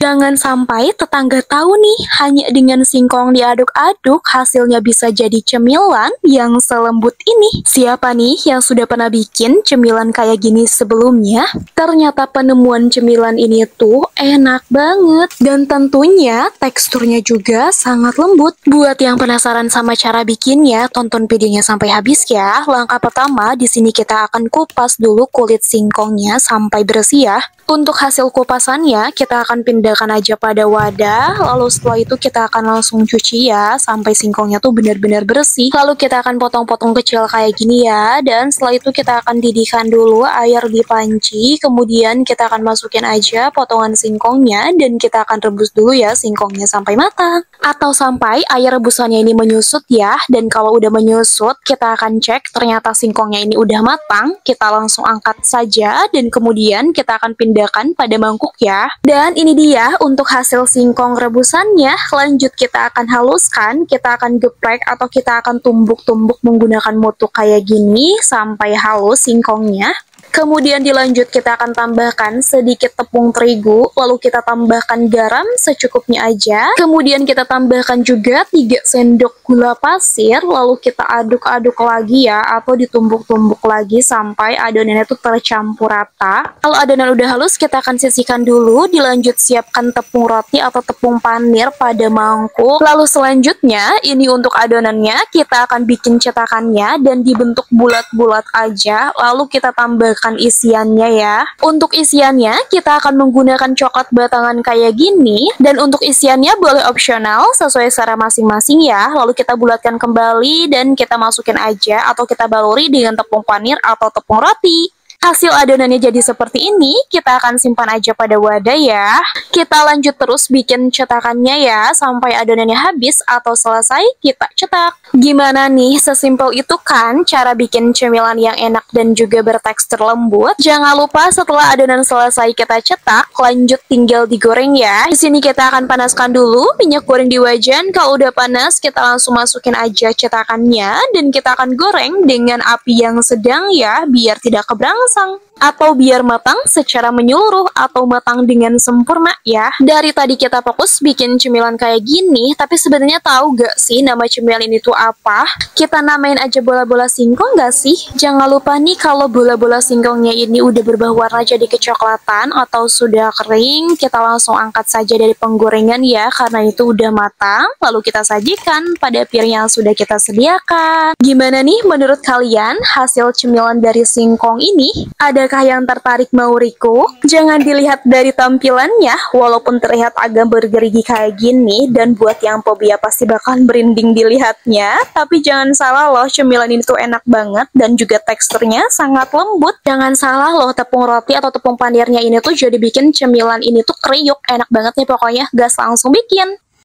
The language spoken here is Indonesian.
Jangan sampai tetangga tahu nih, hanya dengan singkong diaduk-aduk, hasilnya bisa jadi cemilan yang selembut ini. Siapa nih yang sudah pernah bikin cemilan kayak gini sebelumnya? Ternyata penemuan cemilan ini tuh enak banget. Dan tentunya teksturnya juga sangat lembut. Buat yang penasaran sama cara bikinnya, tonton videonya sampai habis ya. Langkah pertama, di sini kita akan kupas dulu kulit singkongnya sampai bersih ya. Untuk hasil kupasannya, kita akan pindahkan aja pada wadah, lalu setelah itu kita akan langsung cuci ya, sampai singkongnya tuh benar-benar bersih. Lalu kita akan potong-potong kecil kayak gini ya, dan setelah itu kita akan didihkan dulu air di panci, kemudian kita akan masukin aja potongan singkongnya, dan kita akan rebus dulu ya singkongnya sampai matang. Atau sampai air rebusannya ini menyusut ya, dan kalau udah menyusut, kita akan cek ternyata singkongnya ini udah matang, kita langsung angkat saja, dan kemudian kita akan pindahkan pada mangkuk ya. Dan ini dia untuk hasil singkong rebusannya. Lanjut kita akan haluskan, kita akan geprek atau kita akan tumbuk-tumbuk menggunakan motok kayak gini sampai halus singkongnya. Kemudian dilanjut kita akan tambahkan sedikit tepung terigu, lalu kita tambahkan garam secukupnya aja. Kemudian kita tambahkan juga 3 sendok gula pasir, lalu kita aduk-aduk lagi ya, atau ditumbuk-tumbuk lagi sampai adonannya itu tercampur rata. Kalau adonan udah halus, kita akan sisihkan dulu, dilanjut siapkan tepung roti atau tepung panir pada mangkuk. Lalu selanjutnya, ini untuk adonannya, kita akan bikin cetakannya dan dibentuk bulat-bulat aja, lalu kita tambahkan isiannya ya. Untuk isiannya kita akan menggunakan coklat batangan kayak gini, dan untuk isiannya boleh opsional sesuai selera masing-masing ya. Lalu kita bulatkan kembali dan kita masukin aja atau kita baluri dengan tepung panir atau tepung roti. Hasil adonannya jadi seperti ini, kita akan simpan aja pada wadah ya. Kita lanjut terus bikin cetakannya ya, sampai adonannya habis atau selesai kita cetak. Gimana nih, sesimpel itu kan cara bikin cemilan yang enak dan juga bertekstur lembut. Jangan lupa setelah adonan selesai kita cetak, lanjut tinggal digoreng ya. Di sini kita akan panaskan dulu minyak goreng di wajan. Kalau udah panas, kita langsung masukin aja cetakannya dan kita akan goreng dengan api yang sedang ya, biar tidak keberangsang atau biar matang secara menyeluruh atau matang dengan sempurna ya. Dari tadi kita fokus bikin cemilan kayak gini, tapi sebenarnya tahu gak sih nama cemilan ini tuh apa? Kita namain aja bola-bola singkong gak sih? Jangan lupa nih kalau bola-bola singkongnya ini udah berubah warna jadi kecoklatan atau sudah kering, kita langsung angkat saja dari penggorengan ya, karena itu udah matang. Lalu kita sajikan pada piring yang sudah kita sediakan. Gimana nih menurut kalian hasil cemilan dari singkong ini? Adakah yang tertarik mau request? Jangan dilihat dari tampilannya, walaupun terlihat agak bergerigi kayak gini, dan buat yang fobia pasti bakalan merinding dilihatnya. Tapi jangan salah loh, cemilan ini tuh enak banget dan juga teksturnya sangat lembut. Jangan salah loh, tepung roti atau tepung panirnya ini tuh jadi bikin cemilan ini tuh kriuk. Enak banget nih pokoknya, gas langsung bikin.